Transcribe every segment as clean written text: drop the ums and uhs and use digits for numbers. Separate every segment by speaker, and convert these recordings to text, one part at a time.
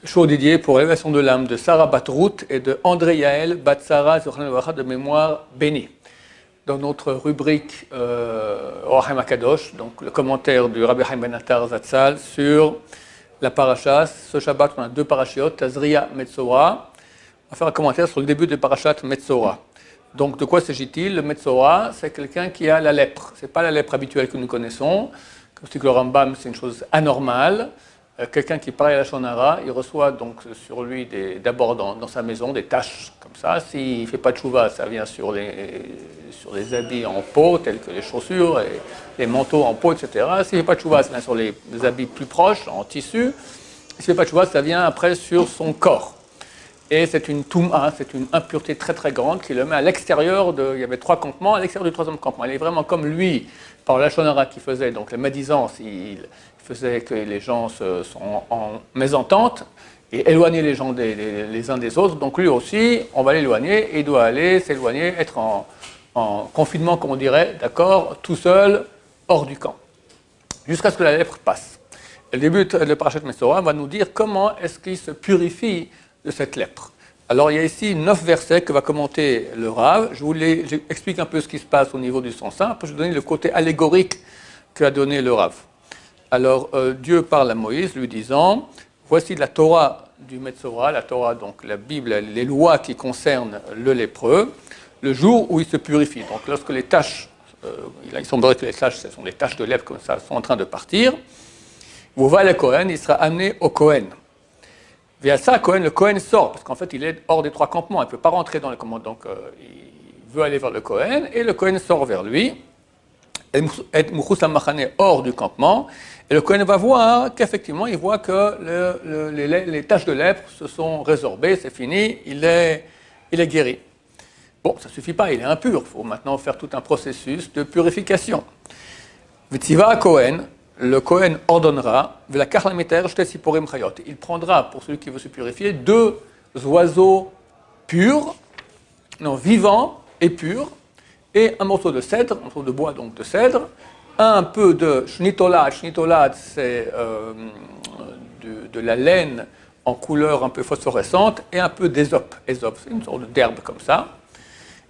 Speaker 1: Show dédié pour l'élévation de l'âme de Sarah Bat-Ruth et de André Yael Bat-Sarah de mémoire bénie. Dans notre rubrique Orachem Akadosh, donc le commentaire du Rabbi Chaim Ben Attar Zatzal sur la paracha. Ce Shabbat, on a deux parachiotes, Tazria, Metzora. On va faire un commentaire sur le début de parachat Metzora. Donc, de quoi s'agit-il? Le Metzora, c'est quelqu'un qui a la lèpre. Ce n'est pas la lèpre habituelle que nous connaissons. Comme dit que le Rambam, c'est une chose anormale. Quelqu'un qui parle à la Shonara, il reçoit donc sur lui d'abord dans sa maison des taches comme ça. S'il ne fait pas de chouva, ça vient sur les habits en peau, tels que les chaussures, et les manteaux en peau, etc. S'il ne fait pas de chouva, ça vient sur les habits plus proches, en tissu. S'il ne fait pas de chouva, ça vient après sur son corps. Et c'est une touma, c'est une impureté très très grande qui le met à l'extérieur il y avait 3 campements, à l'extérieur du 3e campement. Il est vraiment comme lui, par la Shonara qui faisait donc la médisance, il faisait que les gens sont en mésentente et éloigner les gens les uns des autres. Donc lui aussi, on va l'éloigner et il doit aller s'éloigner, être en confinement, comme on dirait, d'accord, tout seul, hors du camp, jusqu'à ce que la lèpre passe. Et le début de Parashat Metzora va nous dire comment est-ce qu'il se purifie de cette lèpre. Alors il y a ici 9 versets que va commenter le Rav. J'explique un peu ce qui se passe au niveau du sens simple, je vais donner le côté allégorique qu'a donné le Rav. Alors Dieu parle à Moïse lui disant, voici la Torah du Metzora, la Torah, donc la Bible, les lois qui concernent le lépreux, le jour où il se purifie. Donc lorsque les taches, il semblerait que les taches, ce sont des taches de lèpre comme ça, sont en train de partir, vous va le Kohen, il sera amené au Kohen. Via ça, le Kohen sort, parce qu'en fait, il est hors des 3 campements, il ne peut pas rentrer dans le campement, donc il veut aller vers le Kohen, et le Kohen sort vers lui, et Mouchous Amachane hors du campement, et le Kohen va voir qu'effectivement, il voit que les taches de lèpre se sont résorbées, c'est fini, il est guéri. Bon, ça ne suffit pas, il est impur, il faut maintenant faire tout un processus de purification. V'tiva Kohen, le Kohen ordonnera, il prendra, pour celui qui veut se purifier, 2 oiseaux purs, non, vivants et purs, et un morceau de cèdre, un morceau de bois donc de cèdre, un peu de shnitolad, shnitolad c'est de la laine en couleur un peu phosphorescente, et un peu d'ésope, ésope c'est une sorte d'herbe comme ça.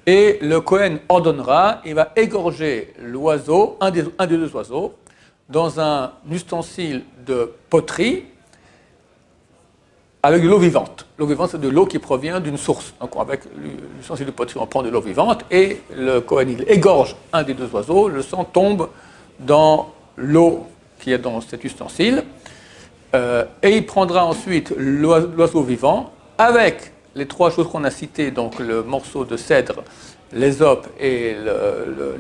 Speaker 1: Et le Kohen ordonnera, il va égorger l'oiseau, un des 2 oiseaux, dans un ustensile de poterie avec de l'eau vivante. L'eau vivante, c'est de l'eau qui provient d'une source. Donc avec l'ustensile de poterie, on prend de l'eau vivante et le Kohen, il égorge un des 2 oiseaux, le sang tombe dans l'eau qui est dans cet ustensile et il prendra ensuite l'oiseau vivant avec les 3 choses qu'on a citées, donc le morceau de cèdre, l'ésope et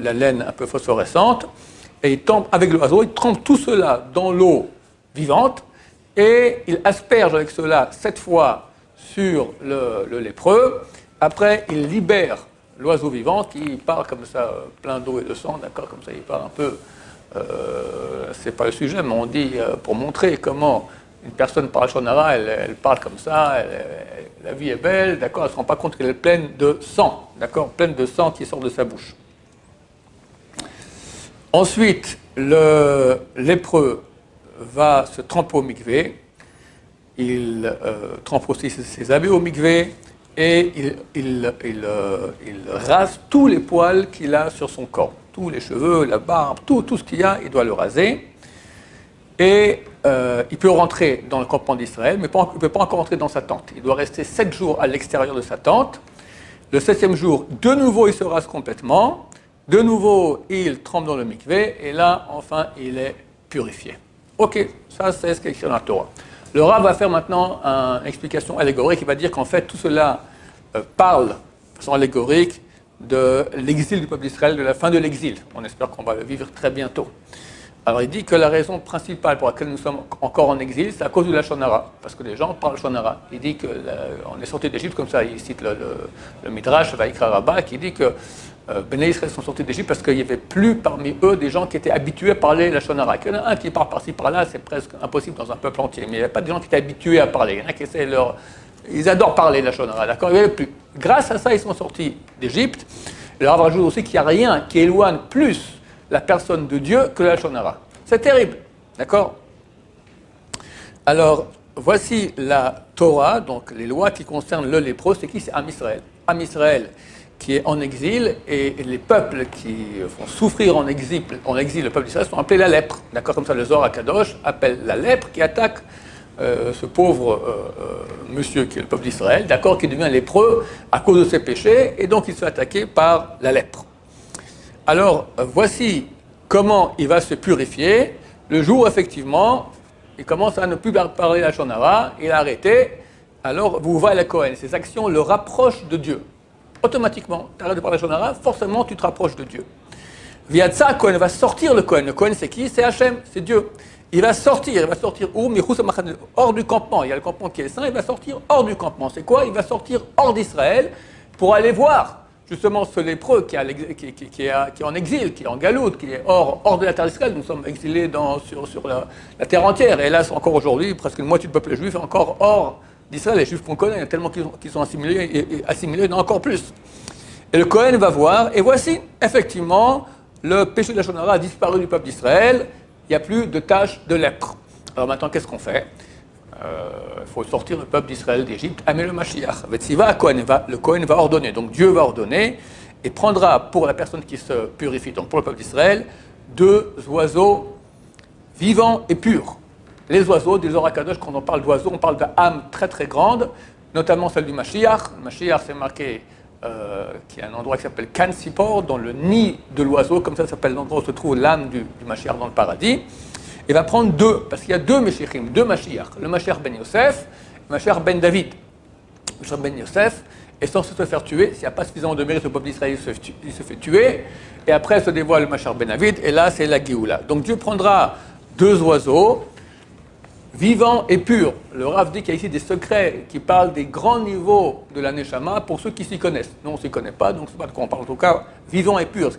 Speaker 1: la laine un peu phosphorescente, et avec l'oiseau, il trempe tout cela dans l'eau vivante et il asperge avec cela 7 fois sur le lépreux. Après, il libère l'oiseau vivant qui part comme ça, plein d'eau et de sang, d'accord, comme ça il part un peu. C'est pas le sujet, mais on dit pour montrer comment une personne par la Shonara, elle parle comme ça, la vie est belle, d'accord, elle ne se rend pas compte qu'elle est pleine de sang, d'accord, pleine de sang qui sort de sa bouche. Ensuite, le lépreux va se tremper au mikvé, il trempe aussi ses habits au mikvé et il rase tous les poils qu'il a sur son corps, tous les cheveux, la barbe, tout ce qu'il y a, il doit le raser. Et il peut rentrer dans le campement d'Israël, mais il ne peut pas encore rentrer dans sa tente. Il doit rester 7 jours à l'extérieur de sa tente. Le 7e jour, de nouveau, il se rase complètement. De nouveau, il trempe dans le mikvé, et là, enfin, il est purifié. Ok, ça, c'est ce qui est écrit dans la Torah. Le Rav va faire maintenant une explication allégorique, il va dire qu'en fait, tout cela parle, de façon allégorique, de l'exil du peuple d'Israël, de la fin de l'exil. On espère qu'on va le vivre très bientôt. Alors, il dit que la raison principale pour laquelle nous sommes encore en exil, c'est à cause de la Shonara, parce que les gens parlent Shonara. Il dit qu'on est sorti d'Égypte, comme ça, il cite le Midrash, Vaïkra Rabbah, qui dit que Béné Israël sont sortis d'Égypte parce qu'il n'y avait plus parmi eux des gens qui étaient habitués à parler la Shonara. Il y en a un qui parle par-ci par-là, c'est presque impossible dans un peuple entier, mais il n'y avait pas des gens qui étaient habitués à parler. Il y en a qui essaient ils adorent parler la Shonara, d'accord? Il n'y avait plus. Grâce à ça, ils sont sortis d'Égypte. Et le Rav rajoute aussi qu'il n'y a rien qui éloigne plus la personne de Dieu que la Shonara. C'est terrible, d'accord? Alors, voici la Torah, donc les lois qui concernent le lépreux, c'est qui? C'est Am Israël. Am Israël qui est en exil, et les peuples qui font souffrir en exil le peuple d'Israël sont appelés la lèpre. D'accord? Comme ça, le Zohar HaKadosh appelle la lèpre qui attaque ce pauvre monsieur qui est le peuple d'Israël, d'accord, qui devient lépreux à cause de ses péchés, et donc il se fait attaquer par la lèpre. Alors, voici comment il va se purifier le jour, effectivement, il commence à ne plus parler la Shonara, il a arrêté, alors vous voyez la Kohen, ses actions le rapprochent de Dieu. Automatiquement, tu arrêtes de parler la Shonara, forcément tu te rapproches de Dieu. Viatza, Kohen va sortir le Kohen. Le Kohen, c'est qui? C'est Hachem, c'est Dieu. Il va sortir où? Hors du campement. Il y a le campement qui est saint, il va sortir hors du campement. C'est quoi? Il va sortir hors d'Israël pour aller voir justement ce lépreux qui est en exil, qui est en galoute, qui est hors de la terre d'Israël. Nous sommes exilés sur la terre entière. Et là, encore aujourd'hui, presque une moitié du peuple juif est encore hors d'Israël. Les juifs qu'on connaît, tellement qu'ils sont assimilés, il y en a encore plus. Et le Kohen va voir, et voici, effectivement, le péché de la Shonara a disparu du peuple d'Israël. Il n'y a plus de tache de lèpre. Alors maintenant, qu'est-ce qu'on fait? Il faut sortir le peuple d'Israël d'Égypte, amener le Mashiach. Le Kohen va ordonner, donc Dieu va ordonner, et prendra pour la personne qui se purifie, donc pour le peuple d'Israël, 2 oiseaux vivants et purs. Les oiseaux, des Zohar HaKadosh, quand on parle d'oiseaux, on parle d'âmes très très grandes, notamment celle du Mashiach. Le Mashiach, c'est marqué qu'il y a un endroit qui s'appelle Kan Sipor, dans le nid de l'oiseau, comme ça s'appelle l'endroit où se trouve l'âme du Mashiach dans le paradis. Il va prendre 2, parce qu'il y a 2 Meshiachim, 2 Mashiach. Le Mashiach ben Yosef, le Mashiach ben David. Le Mashiach ben Yosef est censé se faire tuer. S'il n'y a pas suffisamment de mérite, le peuple d'Israël il se fait tuer. Et après se dévoile le Mashiach ben David, et là c'est la Géoula. Donc Dieu prendra 2 oiseaux, vivants et purs. Le Rav dit qu'il y a ici des secrets qui parlent des grands niveaux de la Neshama pour ceux qui s'y connaissent. Nous, on ne s'y connaît pas, donc c'est pas de quoi on parle. En tout cas, vivants et purs.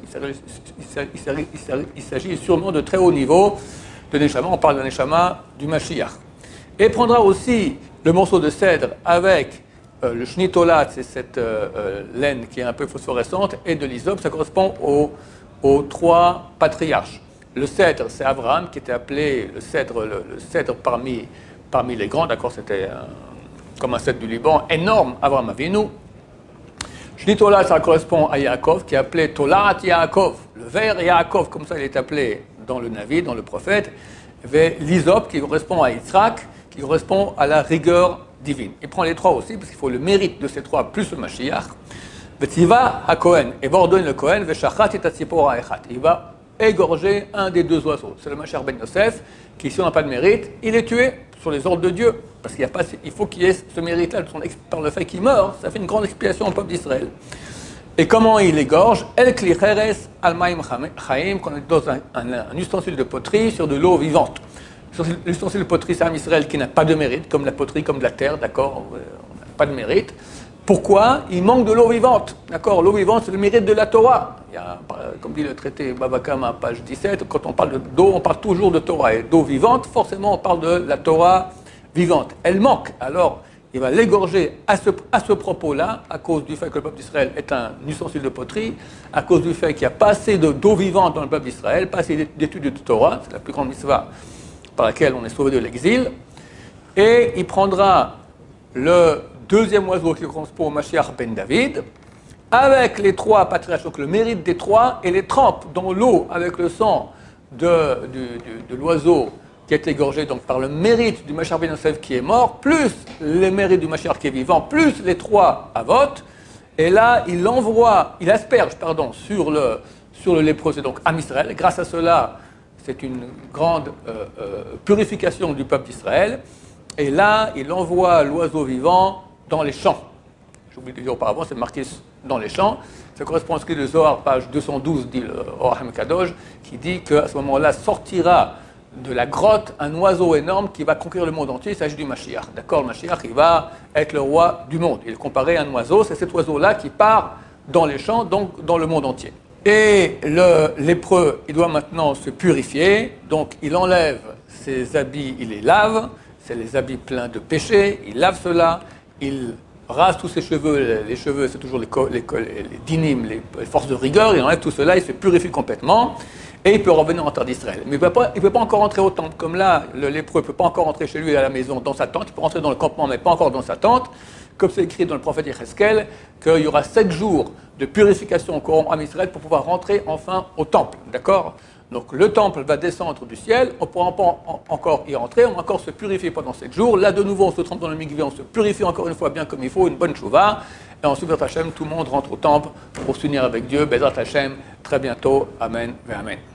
Speaker 1: Il s'agit sûrement de très haut niveau de Neshama. On parle de Neshama du Mashiach. Et prendra aussi le morceau de cèdre avec le shnitolat, c'est cette laine qui est un peu phosphorescente, et de l'hysope. Ça correspond aux 3 patriarches. Le cèdre, c'est Abraham, qui était appelé le cèdre parmi les grands, d'accord, c'était comme un cèdre du Liban, énorme, Abraham Avinu. Shnitola, ça correspond à Yaakov, qui est appelé Tolat Yaakov, le ver Yaakov, comme ça il est appelé dans le Navi, dans le prophète. L'hysope, qui correspond à Yitzhak, qui correspond à la rigueur divine. Il prend les 3 aussi, parce qu'il faut le mérite de ces 3 plus le Mashiach. Vetiva HaKohen, et va ordonner le Kohen, Veshachat et Tatsipor Ha'echat. Il va égorger un des 2 oiseaux. C'est le Mashiach ben Yosef, qui, si on n'a pas de mérite, il est tué sur les ordres de Dieu. Parce qu'il faut qu'il y ait ce mérite-là par le fait qu'il meurt. Ça fait une grande expiation au peuple d'Israël. Et comment il égorge? El kli cheres al maim chaim, qu'on est dans un ustensile de poterie sur de l'eau vivante. L'ustensile de poterie, c'est un Israël qui n'a pas de mérite, comme la poterie, comme de la terre, d'accord? On n'a pas de mérite. Pourquoi? Il manque de l'eau vivante. D'accord? L'eau vivante, c'est le mérite de la Torah. Il y a, comme dit le traité Bava Kama, page 17, quand on parle d'eau, on parle toujours de Torah. Et d'eau vivante, forcément, on parle de la Torah vivante. Elle manque. Alors, il va l'égorger à ce propos-là, à cause du fait que le peuple d'Israël est un ustensile de poterie, à cause du fait qu'il n'y a pas assez d'eau vivante dans le peuple d'Israël, pas assez d'études de Torah, c'est la plus grande mitzvah par laquelle on est sauvé de l'exil. Et il prendra le 2e oiseau qui correspond au Mashiach ben David, avec les 3 patriarches, donc le mérite des 3, et les trempe dans l'eau avec le sang de l'oiseau qui est égorgé donc par le mérite du Mashiach ben Yosef qui est mort, plus les mérites du Mashiach qui est vivant, plus les 3 avot, et là il asperge sur le lépreux, c'est donc Am Israël, et grâce à cela, c'est une grande purification du peuple d'Israël, et là il envoie l'oiseau vivant dans les champs. J'oublie de dire auparavant, c'est marqué dans les champs. Ça correspond à ce que le Zohar, page 212, dit le Orachem Kadosh, qui dit qu'à ce moment-là sortira de la grotte un oiseau énorme qui va conquérir le monde entier. Il s'agit du Mashiach. D'accord, le Mashiach, il va être le roi du monde. Il est comparé à un oiseau, c'est cet oiseau-là qui part dans les champs, donc dans le monde entier. Et le lépreux, il doit maintenant se purifier, donc il enlève ses habits, il les lave, c'est les habits pleins de péché, il lave cela, il rase tous ses cheveux, les cheveux c'est toujours les dynim, les forces de rigueur, il enlève tout cela, il se purifie complètement, et il peut revenir en terre d'Israël. Mais il ne peut pas encore rentrer au temple. Comme là, le lépreux ne peut pas encore rentrer chez lui à la maison, dans sa tente. Il peut rentrer dans le campement, mais pas encore dans sa tente. Comme c'est écrit dans le prophète Yecheskel, qu'il y aura 7 jours de purification au Coran en Israël pour pouvoir rentrer enfin au temple. D'accord? Donc le temple va descendre du ciel, on ne pourra pas encore y rentrer, on va encore se purifier pendant 7 jours. Là, de nouveau, on se trempe dans le mikvé, on se purifie encore une fois bien comme il faut, une bonne chouva. Et ensuite, Bezrat Hashem, tout le monde rentre au temple pour s'unir avec Dieu. Bezrat Hashem, très bientôt. Amen, ve amen.